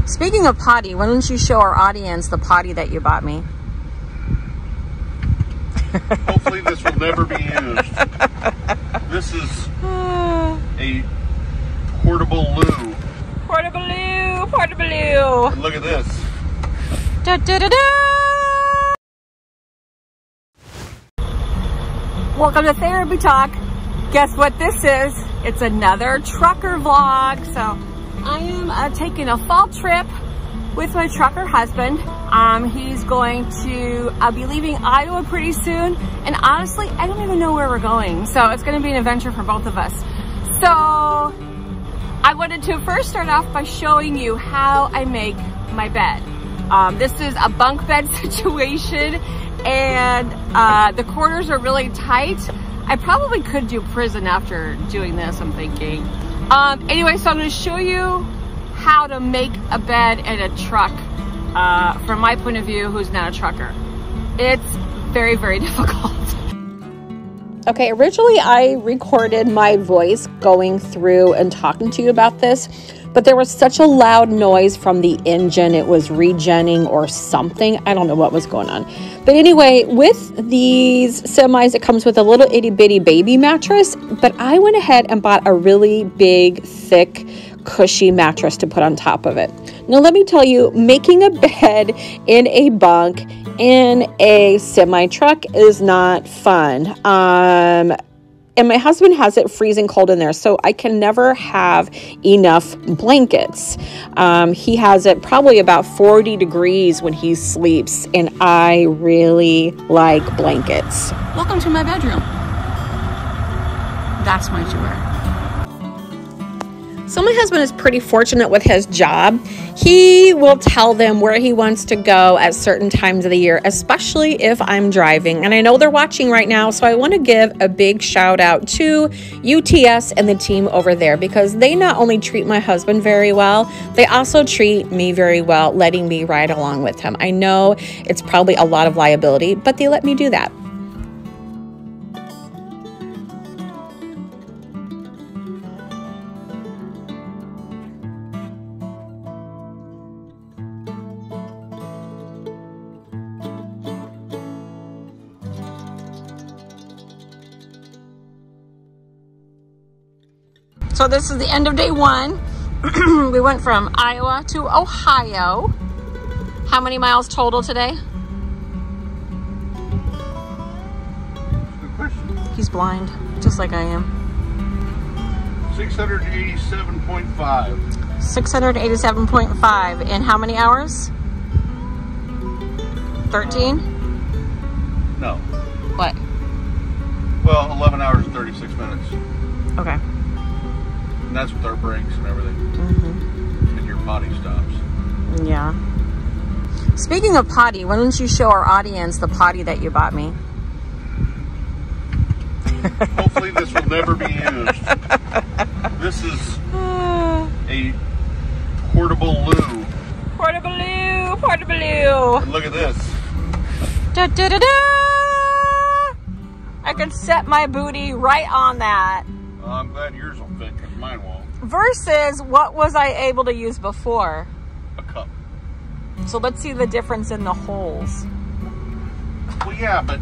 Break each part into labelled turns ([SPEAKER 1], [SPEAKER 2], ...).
[SPEAKER 1] Speaking of potty, why don't you show our audience the potty that you bought me?
[SPEAKER 2] Hopefully this will never be used. This is a portable loo.
[SPEAKER 1] Portable loo, portable loo.
[SPEAKER 2] And look at this.
[SPEAKER 1] Da, da, da, da. Welcome to Therapy Talk. Guess what this is? It's another trucker vlog. So I am taking a fall trip with my trucker husband. He's going to be leaving Iowa pretty soon. And honestly, I don't even know where we're going. So it's going to be an adventure for both of us. So I wanted to first start off by showing you how I make my bed. This is a bunk bed situation, and the corners are really tight. I probably could do prison after doing this, I'm thinking. Anyway, so I'm going to show you how to make a bed in a truck from my point of view, who's not a trucker. It's very, very difficult. Okay, originally I recorded my voice going through and talking to you about this, but there was such a loud noise from the engine. It was regenning or something. I don't know what was going on. But anyway, with these semis, it comes with a little itty bitty baby mattress, but I went ahead and bought a really big, thick, cushy mattress to put on top of it. Now, let me tell you, making a bed in a bunk in a semi truck is not fun. And my husband has it freezing cold in there, so I can never have enough blankets. He has it probably about 40 degrees when he sleeps, and I really like blankets. Welcome to my bedroom. That's my door. So my husband is pretty fortunate with his job. He will tell them where he wants to go at certain times of the year, especially if I'm driving. And I know they're watching right now, so I want to give a big shout out to UTS and the team over there, because they not only treat my husband very well, they also treat me very well, letting me ride along with him. I know it's probably a lot of liability, but they let me do that. So this is the end of day one. We went from Iowa to Ohio. How many miles total today?
[SPEAKER 2] Good question.
[SPEAKER 1] He's blind, just like I am.
[SPEAKER 2] 687.5.
[SPEAKER 1] 687.5. In how many hours? 13?
[SPEAKER 2] No.
[SPEAKER 1] What?
[SPEAKER 2] Well, 11 hours and 36 minutes.
[SPEAKER 1] Okay.
[SPEAKER 2] And that's with our brakes and everything.
[SPEAKER 1] Mm-hmm.
[SPEAKER 2] And your potty stops.
[SPEAKER 1] Yeah. Speaking of potty, why don't you show our audience the potty that you bought me?
[SPEAKER 2] Hopefully this will never be used. This is a portable loo.
[SPEAKER 1] Portable loo, portable loo.
[SPEAKER 2] And look at this.
[SPEAKER 1] Da, da, da, da. I could set my booty right on that.
[SPEAKER 2] I'm glad yours will fit, because mine won't.
[SPEAKER 1] Versus, what was I able to use before?
[SPEAKER 2] A cup.
[SPEAKER 1] So let's see the difference in the holes.
[SPEAKER 2] Well, yeah, but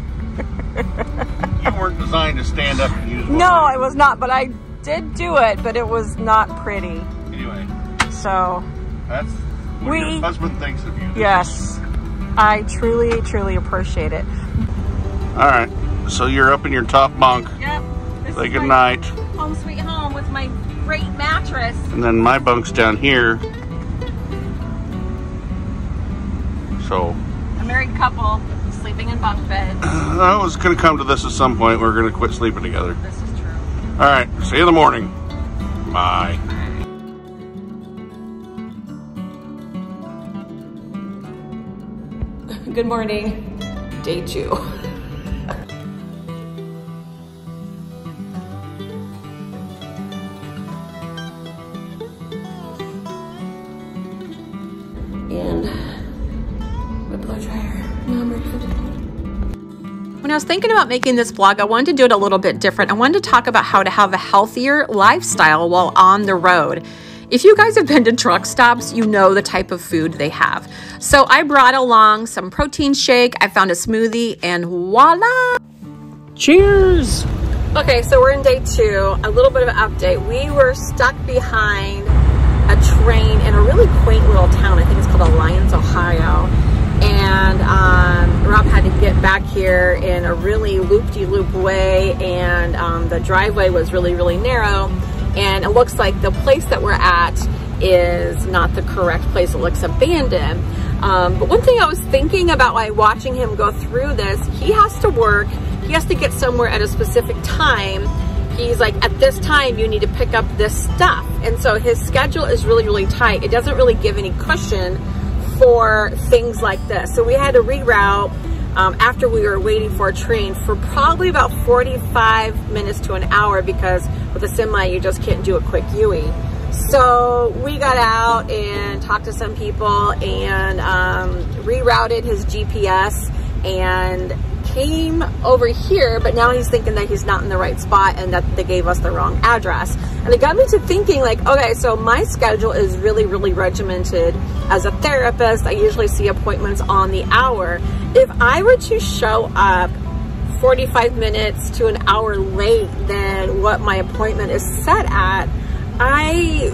[SPEAKER 2] you weren't designed to stand up and use one.
[SPEAKER 1] No, I was not, but I did do it, but it was not pretty.
[SPEAKER 2] Anyway.
[SPEAKER 1] So.
[SPEAKER 2] That's what your husband thinks of you.
[SPEAKER 1] Yes. I truly, truly appreciate it.
[SPEAKER 2] All right. So you're up in your top bunk.
[SPEAKER 1] Yep.
[SPEAKER 2] Say good night.
[SPEAKER 1] Home sweet home with my great mattress.
[SPEAKER 2] And then my bunk's down here. So.
[SPEAKER 1] A married couple sleeping in bunk beds.
[SPEAKER 2] I was going to come to this at some point. We're going to quit sleeping together.
[SPEAKER 1] This is true.
[SPEAKER 2] All right. See you in the morning. Bye.
[SPEAKER 1] Good morning. Day 2. And my blow dryer. Now I'm ready for the day. When I was thinking about making this vlog, I wanted to do it a little bit different. I wanted to talk about how to have a healthier lifestyle while on the road. If you guys have been to truck stops, you know the type of food they have. So I brought along some protein shake, I found a smoothie, and voila! Cheers! Okay, so we're in day 2, a little bit of an update. We were stuck behind a train in a really quaint little town. I think it's called Alliance, Ohio. And Rob had to get back here in a really loop-de-loop way, and the driveway was really, really narrow. And it looks like the place that we're at is not the correct place. It looks abandoned. But one thing I was thinking about while watching him go through this, he has to work. He has to get somewhere at a specific time. He's like, at this time, you need to pick up this stuff. And so his schedule is really, really tight. It doesn't really give any cushion for things like this. So we had to reroute after we were waiting for a train for probably about 45 minutes to an hour, because with a semi, you just can't do a quick UE. So we got out and talked to some people and rerouted his GPS and came over here, but now he's thinking that he's not in the right spot and that they gave us the wrong address. And it got me to thinking, like, okay, so my schedule is really, really regimented. As a therapist, I usually see appointments on the hour. If I were to show up 45 minutes to an hour late than what my appointment is set at, I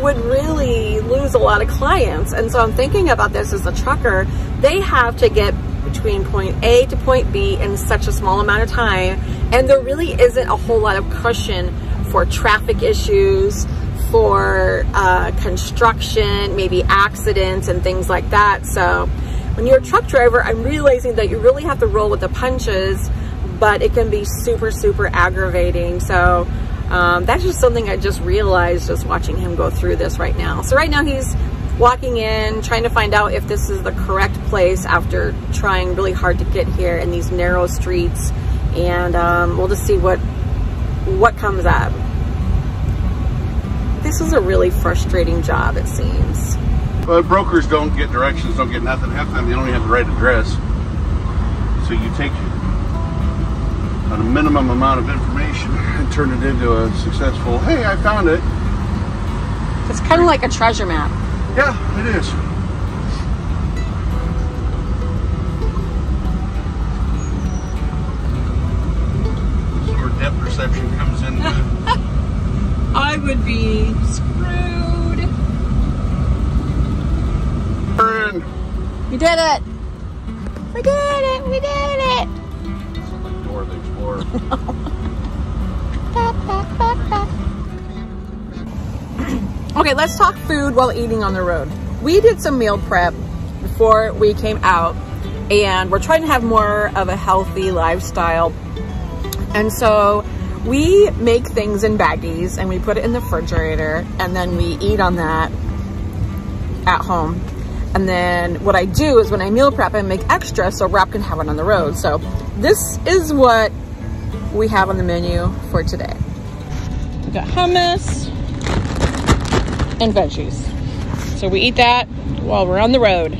[SPEAKER 1] would really lose a lot of clients. And so I'm thinking about this as a trucker. They have to get between point A to point B in such a small amount of time, and there really isn't a whole lot of cushion for traffic issues, for construction, maybe accidents and things like that. So when you're a truck driver, I'm realizing that you really have to roll with the punches, but it can be super, super aggravating. So that's just something I just realized just watching him go through this right now. So right now he's walking in, trying to find out if this is the correct place after trying really hard to get here in these narrow streets. And we'll just see what comes up. This is a really frustrating job, it seems.
[SPEAKER 2] Well, brokers don't get directions, don't get nothing. Half the time they don't even have the right address. So you take a minimum amount of information and turn it into a successful, hey, I found it.
[SPEAKER 1] It's kind of like a treasure map.
[SPEAKER 2] Yeah, it is. This is where depth perception comes in.
[SPEAKER 1] I would be screwed.
[SPEAKER 2] Turn.
[SPEAKER 1] You did it. We did it. We did it.
[SPEAKER 2] It's like Dora the Explorer.
[SPEAKER 1] Okay, let's talk food while eating on the road. We did some meal prep before we came out, and we're trying to have more of a healthy lifestyle. And so we make things in baggies and we put it in the refrigerator, and then we eat on that at home. And then what I do is when I meal prep, I make extra so Rob can have it on the road. So this is what we have on the menu for today. We got hummus and veggies. So we eat that while we're on the road.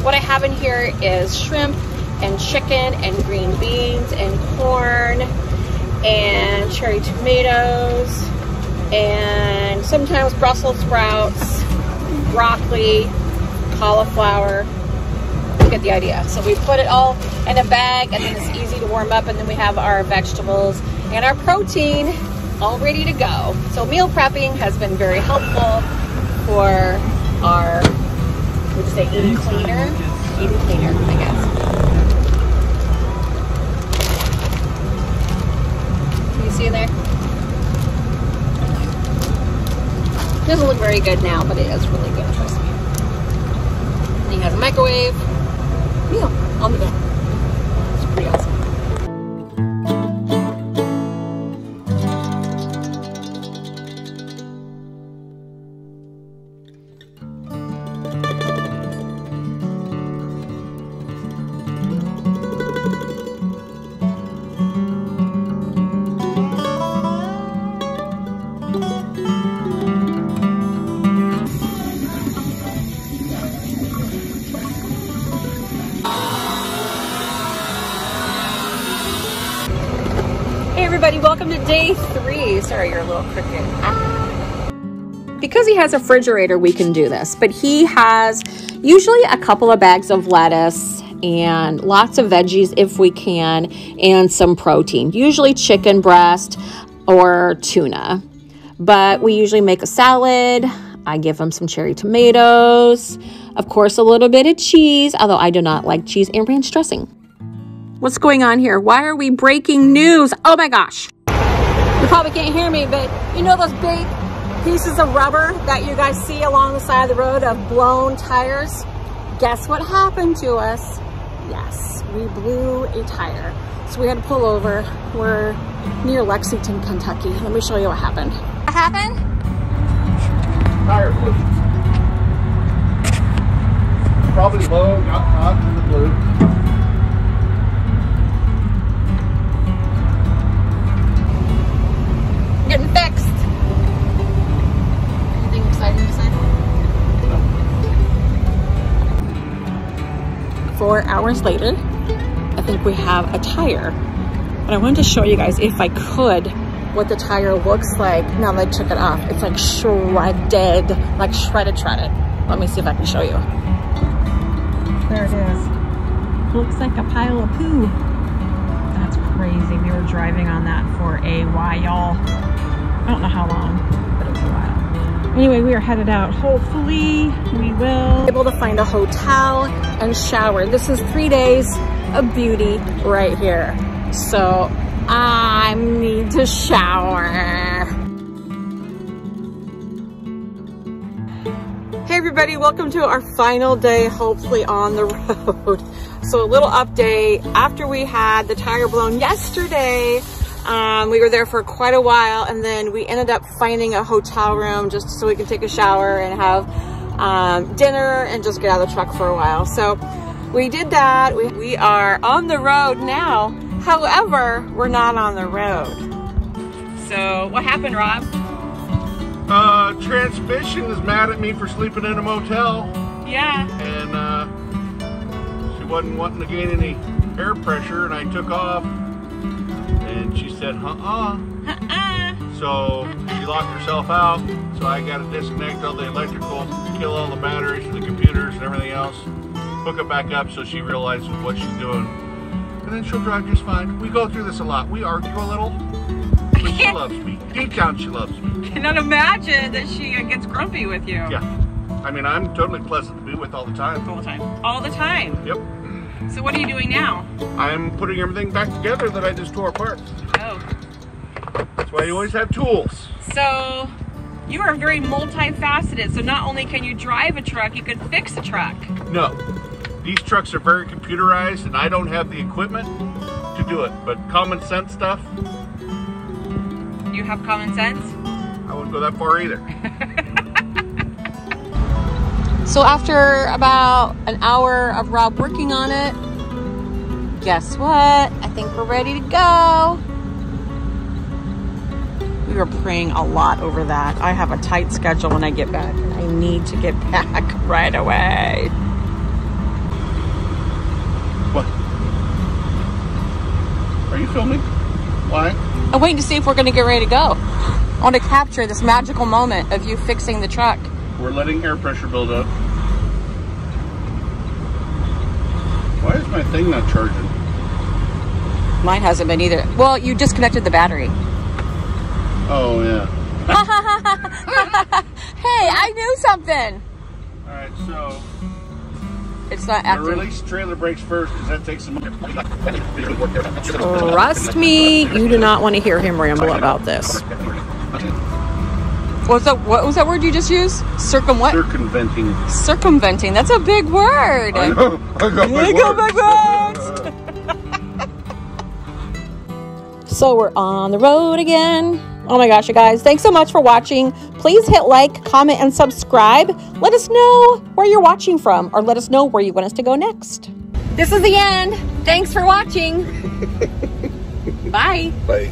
[SPEAKER 1] What I have in here is shrimp and chicken and green beans and corn and cherry tomatoes and sometimes Brussels sprouts, broccoli, cauliflower. You get the idea. So we put it all in a bag, and then it's easy to warm up, and then we have our vegetables and our protein all ready to go. So meal prepping has been very helpful for our, would you say, eating cleaner, I guess. Can you see in there? It doesn't look very good now, but it is really good, trust me. And he has a microwave meal on the go. It's pretty awesome. Hey everybody, welcome to day 3. Sorry, you're a little crooked. because he has a refrigerator, we can do this. But he has usually a couple of bags of lettuce and lots of veggies if we can, and some protein, usually chicken breast or tuna. But we usually make a salad. I give him some cherry tomatoes, of course a little bit of cheese, although I do not like cheese and ranch dressing. What's going on here? Why are we breaking news? Oh my gosh. You probably can't hear me, but you know those big pieces of rubber that you guys see along the side of the road of blown tires? Guess what happened to us? Yes, we blew a tire. So we had to pull over. We're near Lexington, Kentucky. Let me show you what happened. What happened?
[SPEAKER 2] Tire blew. Probably low, got caught in the blue.
[SPEAKER 1] Getting fixed. Anything exciting to say? No. 4 hours later, I think we have a tire. But I wanted to show you guys, if I could, what the tire looks like now that I took it off. It's like shredded, like shredded. Let me see if I can show you. There it is. Looks like a pile of poo. That's crazy. We were driving on that for a while. I don't know how long, but it was a while. Anyway, we are headed out. Hopefully we will be able to find a hotel and shower. This is 3 days of beauty right here. So I need to shower. Hey everybody, welcome to our final day, hopefully on the road. So a little update. After we had the tire blown yesterday, we were there for quite a while, and then we ended up finding a hotel room just so we could take a shower and have dinner and just get out of the truck for a while. So we did that. We are on the road now. However, we're not on the road. So what happened, Rob?
[SPEAKER 2] Transmission is mad at me for sleeping in a motel.
[SPEAKER 1] Yeah.
[SPEAKER 2] And she wasn't wanting to gain any air pressure, and I took off. And she said, So she locked herself out. So I got to disconnect all the electrical, kill all the batteries and the computers and everything else, hook it back up so she realizes what she's doing. And then she'll drive just fine. We go through this a lot. We argue a little, but she loves me. Deep down, she loves me.
[SPEAKER 1] Cannot imagine that she gets grumpy with you.
[SPEAKER 2] Yeah. I mean, I'm totally pleasant to be with all the time.
[SPEAKER 1] All the time. All the time?
[SPEAKER 2] Yep.
[SPEAKER 1] So what are you doing now?
[SPEAKER 2] I'm putting everything back together that I just tore apart.
[SPEAKER 1] Oh.
[SPEAKER 2] That's why you always have tools.
[SPEAKER 1] So you are very multifaceted. So not only can you drive a truck, you can fix a truck.
[SPEAKER 2] No. These trucks are very computerized, and I don't have the equipment to do it. But common sense stuff.
[SPEAKER 1] You have common sense?
[SPEAKER 2] I wouldn't go that far either.
[SPEAKER 1] So after about an hour of Rob working on it, guess what? I think we're ready to go. We were praying a lot over that. I have a tight schedule when I get back, and I need to get back right away.
[SPEAKER 2] What? Are you filming? Why?
[SPEAKER 1] I'm waiting to see if we're going to get ready to go. I want to capture this magical moment of you fixing the truck.
[SPEAKER 2] We're letting air pressure build up. Why is my thing not charging?
[SPEAKER 1] Mine hasn't been either. Well, you disconnected the battery.
[SPEAKER 2] Oh, yeah.
[SPEAKER 1] Hey, I knew something.
[SPEAKER 2] All right, so
[SPEAKER 1] it's not
[SPEAKER 2] I
[SPEAKER 1] acting.
[SPEAKER 2] release trailer brakes first because that takes some.
[SPEAKER 1] Trust me, you do not want to hear him ramble about this. What was that word you just used?
[SPEAKER 2] Circumventing.
[SPEAKER 1] Circumventing. That's a big word.
[SPEAKER 2] I know. I got big words.
[SPEAKER 1] So we're on the road again. Oh my gosh, you guys. Thanks so much for watching. Please hit like, comment, and subscribe. Let us know where you're watching from, or let us know where you want us to go next. This is the end. Thanks for watching. Bye.
[SPEAKER 2] Bye.